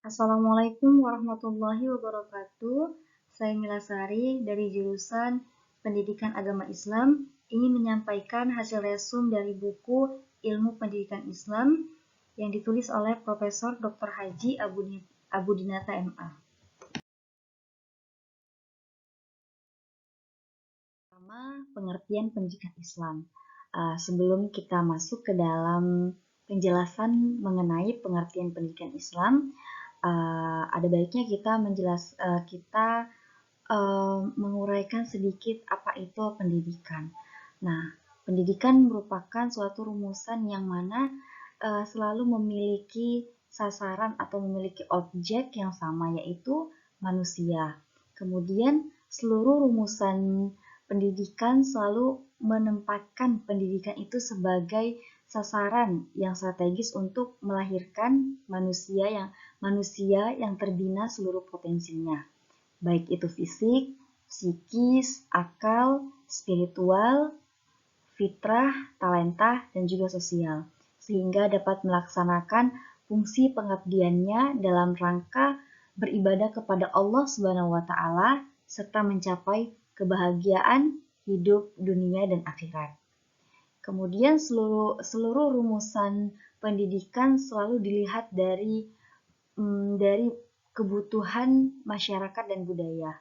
Assalamualaikum warahmatullahi wabarakatuh. Saya Mila Sari dari jurusan Pendidikan Agama Islam ingin menyampaikan hasil resum dari buku Ilmu Pendidikan Islam yang ditulis oleh Profesor Dr. Haji Abudinata MA. Pertama, pengertian pendidikan Islam. Sebelum kita masuk ke dalam penjelasan mengenai pengertian pendidikan Islam, ada baiknya kita menguraikan sedikit apa itu pendidikan. Nah, pendidikan merupakan suatu rumusan yang mana selalu memiliki sasaran atau memiliki objek yang sama, yaitu manusia. Kemudian seluruh rumusan pendidikan selalu menempatkan pendidikan itu sebagai sasaran yang strategis untuk melahirkan manusia yang terbina seluruh potensinya, baik itu fisik, psikis, akal, spiritual, fitrah, talenta, dan juga sosial, sehingga dapat melaksanakan fungsi pengabdiannya dalam rangka beribadah kepada Allah Subhanahu wa Ta'ala serta mencapai kebahagiaan hidup dunia dan akhirat. Kemudian seluruh rumusan pendidikan selalu dilihat dari kebutuhan masyarakat dan budaya.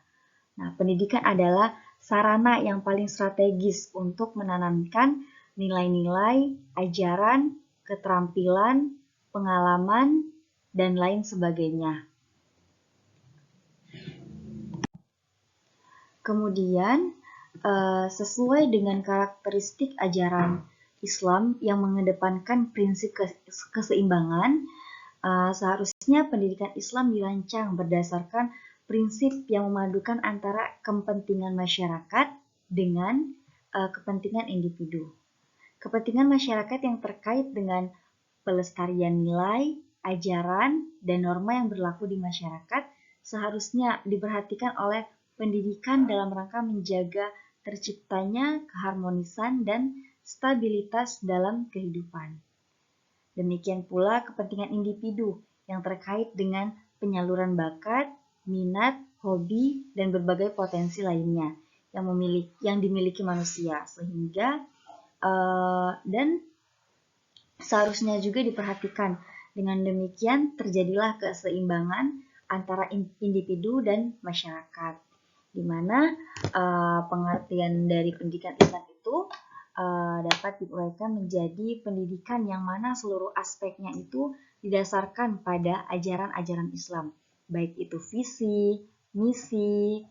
Nah, pendidikan adalah sarana yang paling strategis untuk menanamkan nilai-nilai, ajaran, keterampilan, pengalaman, dan lain sebagainya. Kemudian, sesuai dengan karakteristik ajaran Islam yang mengedepankan prinsip keseimbangan, seharusnya pendidikan Islam dirancang berdasarkan prinsip yang memadukan antara kepentingan masyarakat dengan kepentingan individu. Kepentingan masyarakat yang terkait dengan pelestarian nilai, ajaran, dan norma yang berlaku di masyarakat seharusnya diperhatikan oleh pendidikan dalam rangka menjaga terciptanya keharmonisan dan stabilitas dalam kehidupan. Demikian pula kepentingan individu yang terkait dengan penyaluran bakat, minat, hobi, dan berbagai potensi lainnya yang dimiliki manusia, sehingga dan seharusnya juga diperhatikan. Dengan demikian terjadilah keseimbangan antara individu dan masyarakat, di mana pengertian dari pendidikan Islam itu dapat diuraikan menjadi pendidikan yang mana seluruh aspeknya itu didasarkan pada ajaran-ajaran Islam, baik itu visi, misi,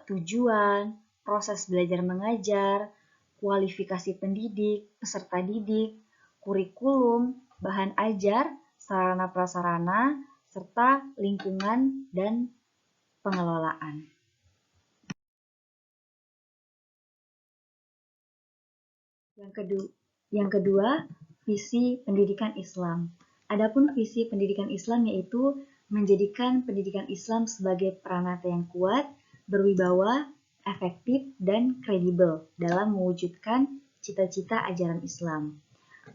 tujuan, proses belajar mengajar, kualifikasi pendidik, peserta didik, kurikulum, bahan ajar, sarana prasarana, serta lingkungan dan pengelolaan. Yang kedua, visi pendidikan Islam. Adapun visi pendidikan Islam yaitu menjadikan pendidikan Islam sebagai peranata yang kuat, berwibawa, efektif, dan kredibel dalam mewujudkan cita-cita ajaran Islam.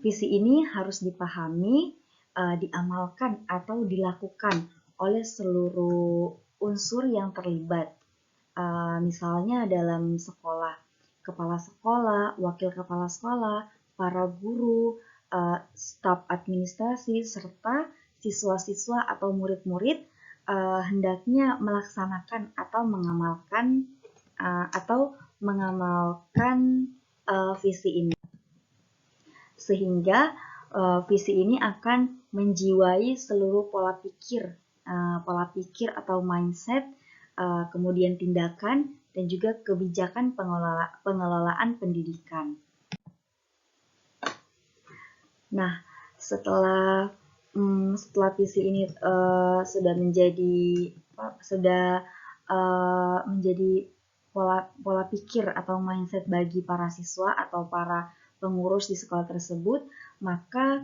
Visi ini harus dipahami, diamalkan atau dilakukan oleh seluruh unsur yang terlibat. Misalnya dalam sekolah, kepala sekolah, wakil kepala sekolah, para guru, staf administrasi, serta siswa-siswa atau murid-murid hendaknya melaksanakan atau mengamalkan visi ini, sehingga visi ini akan menjiwai seluruh pola pikir atau mindset, kemudian tindakan, dan juga kebijakan pengelolaan pendidikan. Nah, setelah visi ini sudah menjadi pola pikir atau mindset bagi para siswa atau para pengurus di sekolah tersebut, maka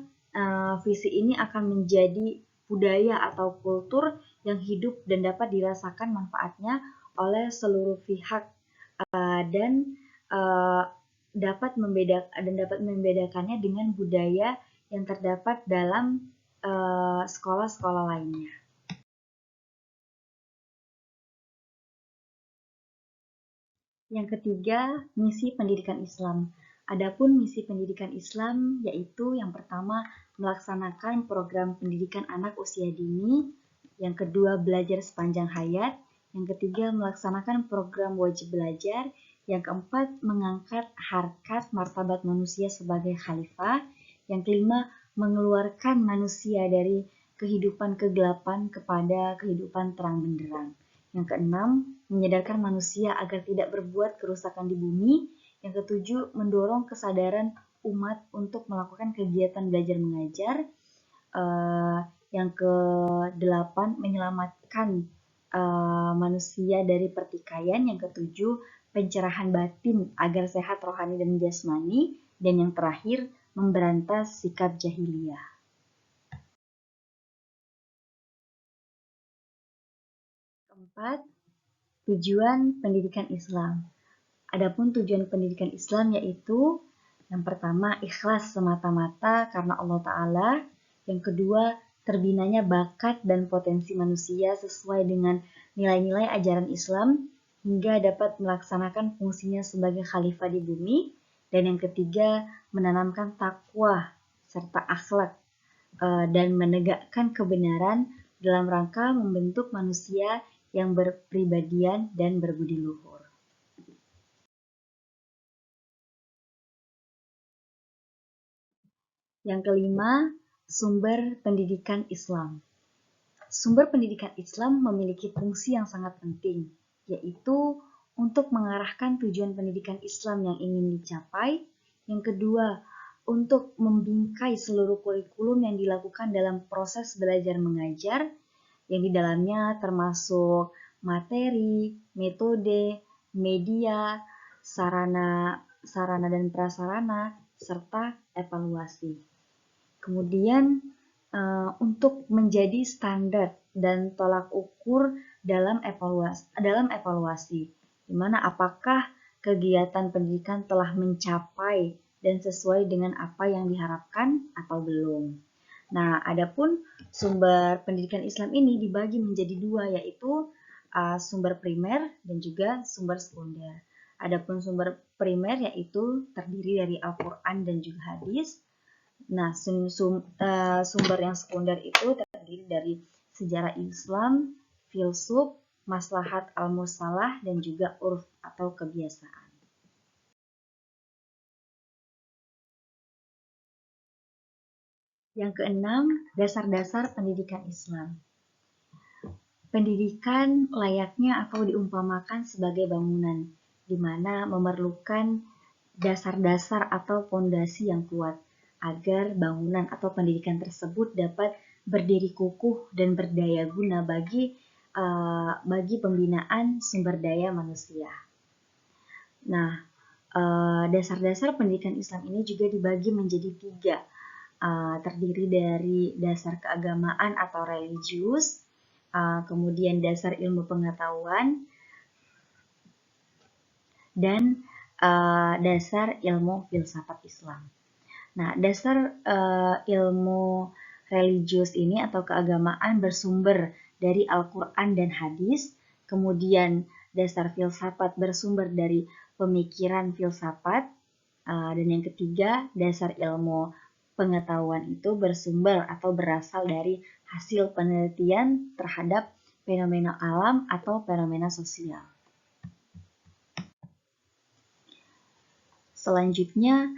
visi ini akan menjadi budaya atau kultur yang hidup dan dapat dirasakan manfaatnya oleh seluruh pihak, dan dapat membedakannya dengan budaya yang terdapat dalam sekolah-sekolah lainnya. Yang ketiga, misi pendidikan Islam. Adapun misi pendidikan Islam yaitu yang pertama melaksanakan program pendidikan anak usia dini, yang kedua belajar sepanjang hayat, yang ketiga melaksanakan program wajib belajar, yang keempat mengangkat harkat martabat manusia sebagai khalifah, yang kelima mengeluarkan manusia dari kehidupan kegelapan kepada kehidupan terang benderang. Yang keenam, menyadarkan manusia agar tidak berbuat kerusakan di bumi. Yang ketujuh, mendorong kesadaran umat untuk melakukan kegiatan belajar mengajar. Yang kedelapan, menyelamatkan manusia dari pertikaian. Yang ketujuh, pencerahan batin agar sehat rohani dan jasmani. Dan yang terakhir, memberantas sikap jahiliyah. Keempat, tujuan pendidikan Islam. Adapun tujuan pendidikan Islam yaitu yang pertama ikhlas semata-mata karena Allah Ta'ala, yang kedua terbinanya bakat dan potensi manusia sesuai dengan nilai-nilai ajaran Islam hingga dapat melaksanakan fungsinya sebagai khalifah di bumi, dan yang ketiga menanamkan takwa serta akhlak dan menegakkan kebenaran dalam rangka membentuk manusia yang berpribadian dan berbudi luhur. Yang kelima, sumber pendidikan Islam. Sumber pendidikan Islam memiliki fungsi yang sangat penting, yaitu untuk mengarahkan tujuan pendidikan Islam yang ingin dicapai. Yang kedua, untuk membingkai seluruh kurikulum yang dilakukan dalam proses belajar mengajar, yang di dalamnya termasuk materi, metode, media, sarana dan prasarana, serta evaluasi. Kemudian untuk menjadi standar dan tolak ukur dalam evaluasi, di mana apakah kegiatan pendidikan telah mencapai dan sesuai dengan apa yang diharapkan atau belum. Nah, adapun sumber pendidikan Islam ini dibagi menjadi dua, yaitu sumber primer dan juga sumber sekunder. Adapun sumber primer yaitu terdiri dari Al-Quran dan juga hadis. Nah, sumber yang sekunder itu terdiri dari sejarah Islam, filsuf, maslahat al-musalah, dan juga urf atau kebiasaan. Yang keenam, dasar-dasar pendidikan Islam. Pendidikan layaknya atau diumpamakan sebagai bangunan, di mana memerlukan dasar-dasar atau fondasi yang kuat, agar bangunan atau pendidikan tersebut dapat berdiri kukuh dan berdaya guna bagi pembinaan sumber daya manusia. Nah, dasar-dasar pendidikan Islam ini juga dibagi menjadi tiga, terdiri dari dasar keagamaan atau religius, kemudian dasar ilmu pengetahuan, dan dasar ilmu filsafat Islam. Nah, dasar ilmu religius ini atau keagamaan bersumber dari Al-Quran dan hadis, kemudian dasar filsafat bersumber dari pemikiran filsafat, dan yang ketiga, dasar ilmu pengetahuan itu bersumber atau berasal dari hasil penelitian terhadap fenomena alam atau fenomena sosial. Selanjutnya,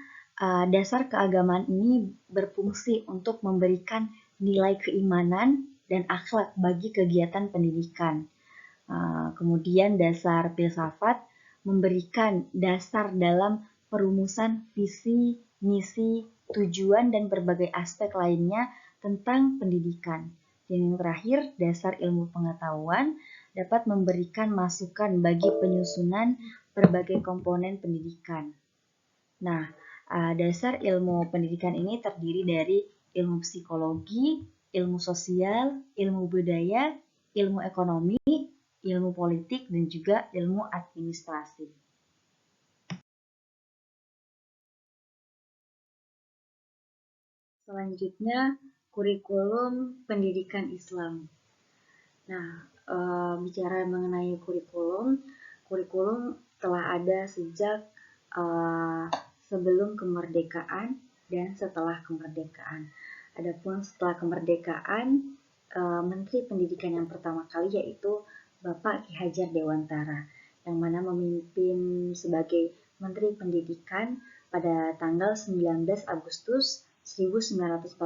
dasar keagamaan ini berfungsi untuk memberikan nilai keimanan dan akhlak bagi kegiatan pendidikan. Kemudian dasar filsafat memberikan dasar dalam perumusan visi, misi, tujuan, dan berbagai aspek lainnya tentang pendidikan. Dan yang terakhir, dasar ilmu pengetahuan dapat memberikan masukan bagi penyusunan berbagai komponen pendidikan. Nah, dasar ilmu pendidikan ini terdiri dari ilmu psikologi, ilmu sosial, ilmu budaya, ilmu ekonomi, ilmu politik, dan juga ilmu administrasi. Selanjutnya, kurikulum pendidikan Islam. Nah, bicara mengenai kurikulum telah ada sejak sebelum kemerdekaan dan setelah kemerdekaan. Adapun setelah kemerdekaan, Menteri Pendidikan yang pertama kali yaitu Bapak Ki Hajar Dewantara, yang mana memimpin sebagai Menteri Pendidikan pada tanggal 19 Agustus 1945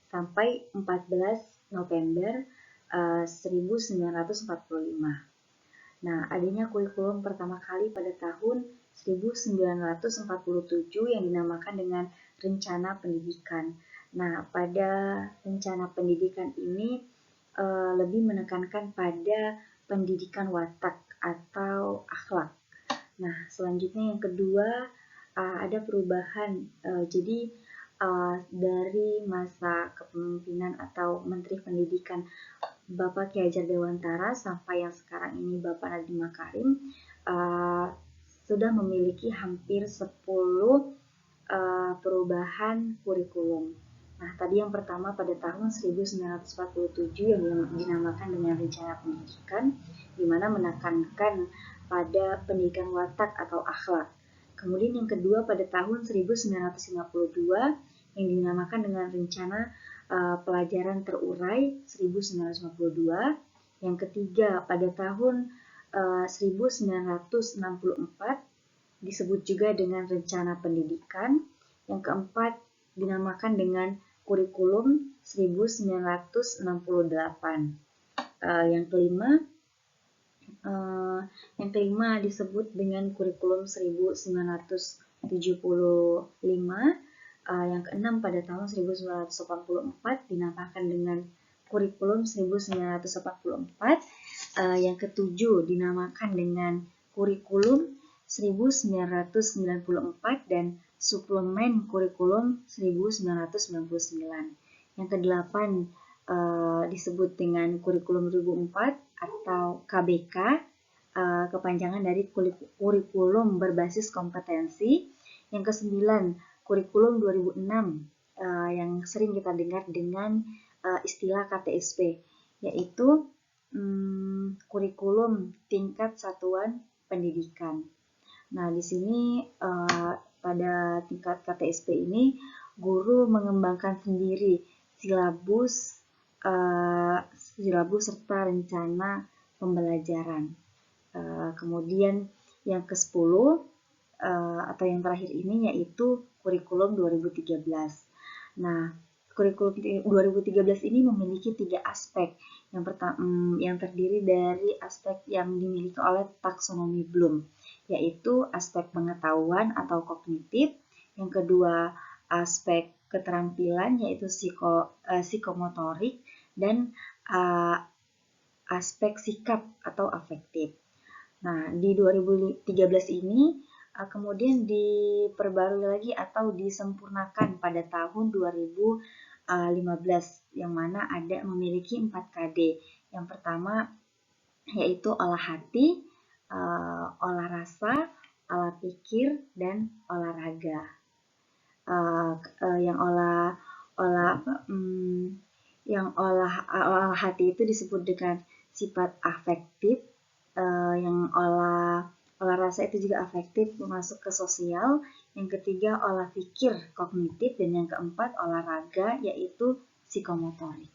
sampai 14 November 1945. Nah, adanya kurikulum pertama kali pada tahun 1947 yang dinamakan dengan Rencana Pendidikan. Nah, pada rencana pendidikan ini lebih menekankan pada pendidikan watak atau akhlak. Nah, selanjutnya yang kedua ada perubahan. Jadi dari masa kepemimpinan atau Menteri Pendidikan Bapak Ki Hajar Dewantara sampai yang sekarang ini Bapak Nadiem Makarim sudah memiliki hampir 10 perubahan kurikulum. Nah, tadi yang pertama pada tahun 1947 yang dinamakan dengan Rencana Pendidikan, di mana menekankan pada pendidikan watak atau akhlak. Kemudian yang kedua pada tahun 1952 yang dinamakan dengan Rencana Pelajaran Terurai 1952. Yang ketiga pada tahun 1964 disebut juga dengan Rencana Pendidikan. Yang keempat dinamakan dengan Kurikulum 1968. Yang kelima disebut dengan Kurikulum 1975. Yang keenam pada tahun 1984 dinamakan dengan Kurikulum 1984. Yang ketujuh dinamakan dengan Kurikulum 1994 dan Suplemen Kurikulum 1999. Yang kedelapan disebut dengan Kurikulum 2004 atau KBK, kepanjangan dari Kurikulum Berbasis Kompetensi. Yang kesembilan, Kurikulum 2006 yang sering kita dengar dengan istilah KTSP, yaitu kurikulum tingkat satuan pendidikan. Nah, di sini pada tingkat KTSP ini guru mengembangkan sendiri silabus serta rencana pembelajaran. Kemudian yang ke-10 atau yang terakhir ini yaitu Kurikulum 2013. Nah, Kurikulum 2013 ini memiliki 3 aspek. Yang pertama, yang terdiri dari aspek yang dimiliki oleh taksonomi Bloom, yaitu aspek pengetahuan atau kognitif. Yang kedua, aspek keterampilan yaitu psikomotorik dan aspek sikap atau afektif. Nah, di 2013 ini kemudian diperbarui lagi atau disempurnakan pada tahun 2015 yang mana ada memiliki 4 KD. Yang pertama yaitu olah hati, olah rasa, olah pikir, dan olahraga. Yang olah hati itu disebut dengan sifat afektif, yang olah rasa itu juga afektif masuk ke sosial. Yang ketiga olah pikir kognitif, dan yang keempat olahraga yaitu psikomotorik.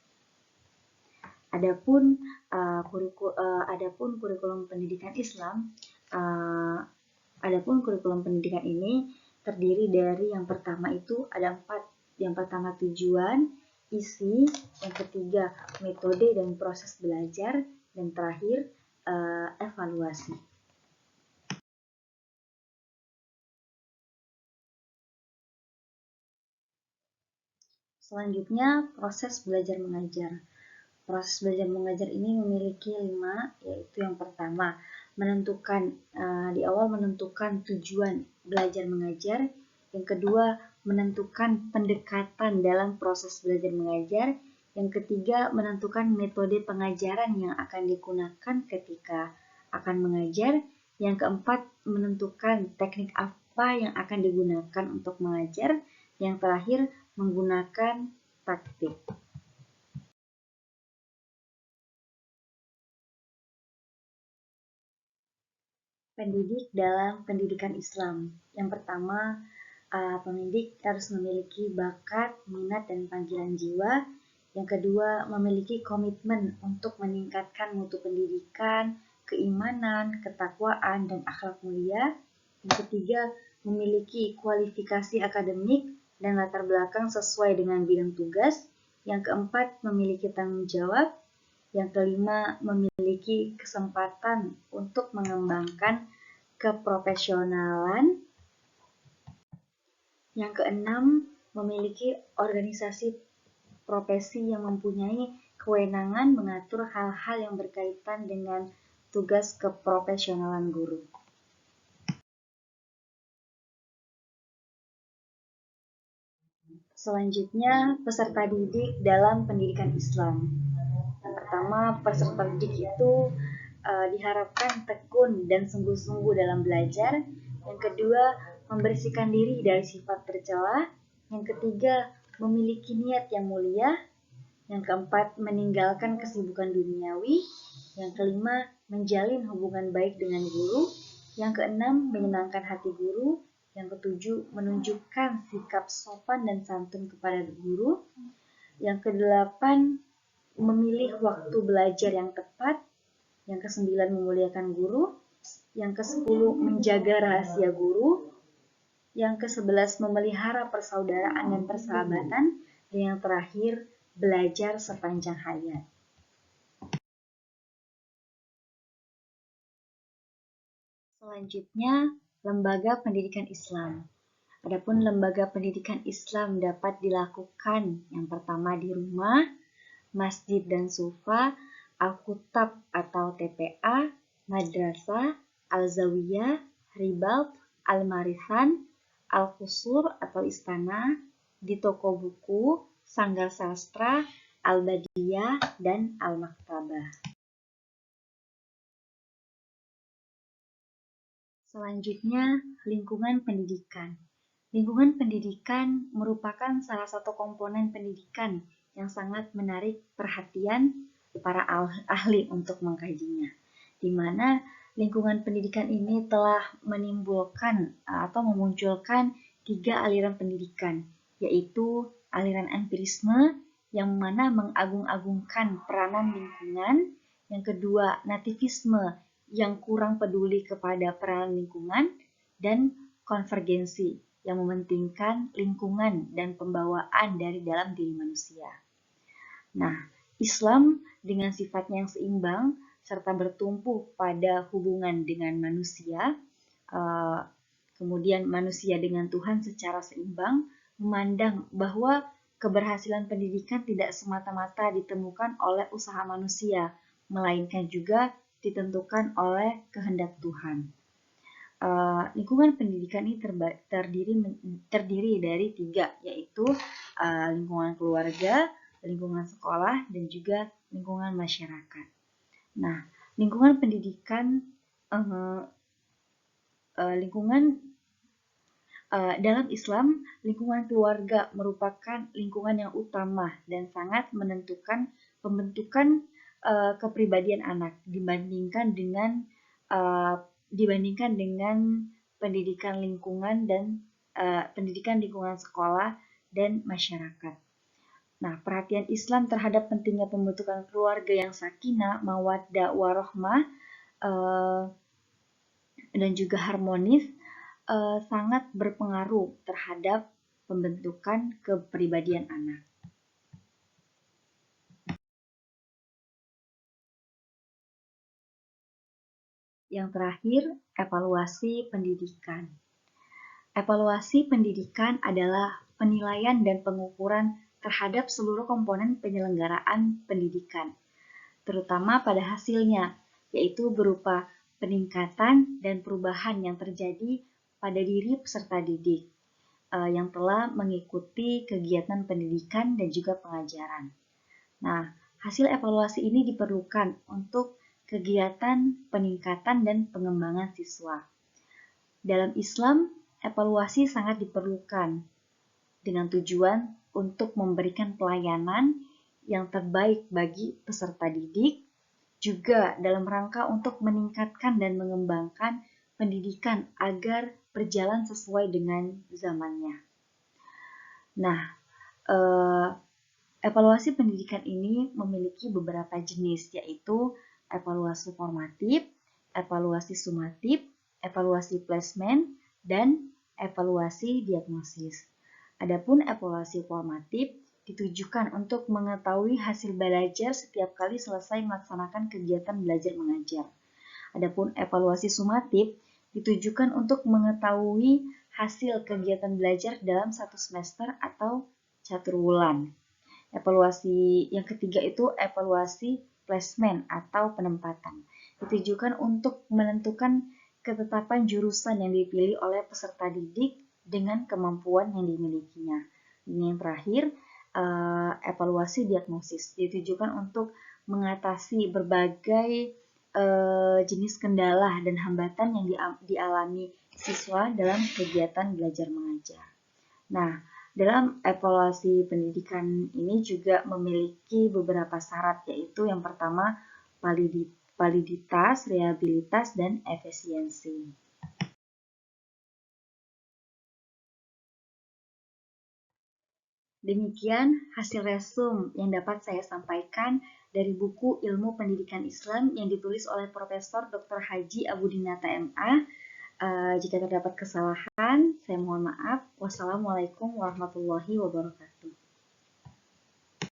Adapun kurikulum pendidikan Islam, adapun kurikulum pendidikan ini terdiri dari yang pertama itu ada 4. Yang pertama tujuan, isi, yang ketiga metode dan proses belajar, dan terakhir evaluasi. Selanjutnya proses belajar mengajar. Proses belajar mengajar ini memiliki 5, yaitu yang pertama di awal menentukan tujuan belajar mengajar. Yang kedua menentukan pendekatan dalam proses belajar mengajar. Yang ketiga menentukan metode pengajaran yang akan digunakan ketika akan mengajar. Yang keempat menentukan teknik apa yang akan digunakan untuk mengajar. Yang terakhir menggunakan taktik. Pendidik dalam pendidikan Islam. Yang pertama, pendidik harus memiliki bakat, minat, dan panggilan jiwa. Yang kedua, memiliki komitmen untuk meningkatkan mutu pendidikan, keimanan, ketakwaan, dan akhlak mulia. Yang ketiga, memiliki kualifikasi akademik dan latar belakang sesuai dengan bidang tugas. Yang keempat, memiliki tanggung jawab. Yang kelima, memiliki kesempatan untuk mengembangkan keprofesionalan. Yang keenam, memiliki organisasi profesi yang mempunyai kewenangan mengatur hal-hal yang berkaitan dengan tugas keprofesionalan guru. Selanjutnya, peserta didik dalam pendidikan Islam. Yang pertama, peserta didik itu diharapkan tekun dan sungguh-sungguh dalam belajar. Yang kedua, membersihkan diri dari sifat tercela. Yang ketiga, memiliki niat yang mulia. Yang keempat, meninggalkan kesibukan duniawi. Yang kelima, menjalin hubungan baik dengan guru. Yang keenam, menyenangkan hati guru. Yang ketujuh, menunjukkan sikap sopan dan santun kepada guru. Yang kedelapan, memilih waktu belajar yang tepat. Yang kesembilan, memuliakan guru. Yang kesepuluh, menjaga rahasia guru. Yang ke-11, memelihara persaudaraan dan persahabatan. Dan yang terakhir, belajar sepanjang hayat. Selanjutnya, lembaga pendidikan Islam. Adapun lembaga pendidikan Islam dapat dilakukan yang pertama di rumah, masjid dan sufa, al-kutab atau TPA, madrasah, al-zawiyah, ribat, al-marisan, al-qusur atau istana, di toko buku, sanggar sastra, al-badiyah, dan al-maktabah. Selanjutnya, lingkungan pendidikan. Lingkungan pendidikan merupakan salah satu komponen pendidikan yang sangat menarik perhatian para ahli untuk mengkajinya, di mana lingkungan pendidikan ini telah menimbulkan atau memunculkan 3 aliran pendidikan, yaitu aliran empirisme yang mana mengagung-agungkan peranan lingkungan, yang kedua nativisme yang kurang peduli kepada peranan lingkungan, dan konvergensi yang mementingkan lingkungan dan pembawaan dari dalam diri manusia. Nah, Islam dengan sifatnya yang seimbang serta bertumpu pada hubungan dengan manusia, kemudian manusia dengan Tuhan secara seimbang, memandang bahwa keberhasilan pendidikan tidak semata-mata ditemukan oleh usaha manusia, melainkan juga ditentukan oleh kehendak Tuhan. Lingkungan pendidikan ini terdiri dari 3, yaitu lingkungan keluarga, lingkungan sekolah, dan juga lingkungan masyarakat. Nah, lingkungan pendidikan, dalam Islam, lingkungan keluarga merupakan lingkungan yang utama dan sangat menentukan pembentukan kepribadian anak dibandingkan dengan pendidikan lingkungan dan pendidikan lingkungan sekolah dan masyarakat. Nah, perhatian Islam terhadap pentingnya pembentukan keluarga yang sakinah, mawaddah, warahmah, dan juga harmonis sangat berpengaruh terhadap pembentukan kepribadian anak. Yang terakhir, evaluasi pendidikan. Evaluasi pendidikan adalah penilaian dan pengukuran terhadap seluruh komponen penyelenggaraan pendidikan, terutama pada hasilnya, yaitu berupa peningkatan dan perubahan yang terjadi pada diri peserta didik yang telah mengikuti kegiatan pendidikan dan juga pengajaran. Nah, hasil evaluasi ini diperlukan untuk kegiatan peningkatan dan pengembangan siswa. Dalam Islam, evaluasi sangat diperlukan dengan tujuan untuk memberikan pelayanan yang terbaik bagi peserta didik, juga dalam rangka untuk meningkatkan dan mengembangkan pendidikan agar berjalan sesuai dengan zamannya. Nah, evaluasi pendidikan ini memiliki beberapa jenis, yaitu evaluasi formatif, evaluasi sumatif, evaluasi placement, dan evaluasi diagnosis. Adapun evaluasi formatif ditujukan untuk mengetahui hasil belajar setiap kali selesai melaksanakan kegiatan belajar mengajar. Adapun evaluasi sumatif ditujukan untuk mengetahui hasil kegiatan belajar dalam satu semester atau catur bulan. Evaluasi yang ketiga itu evaluasi placement atau penempatan. Ditujukan untuk menentukan ketetapan jurusan yang dipilih oleh peserta didik dengan kemampuan yang dimilikinya. Dan yang terakhir, evaluasi diagnosis. Ditujukan untuk mengatasi berbagai jenis kendala dan hambatan yang dialami siswa dalam kegiatan belajar mengajar. Nah, dalam evaluasi pendidikan ini juga memiliki beberapa syarat, yaitu yang pertama validitas, reliabilitas, dan efisiensi. Demikian hasil resum yang dapat saya sampaikan dari buku Ilmu Pendidikan Islam yang ditulis oleh Profesor Dr. Haji Abudinata MA. Jika terdapat kesalahan, saya mohon maaf. Wassalamualaikum warahmatullahi wabarakatuh.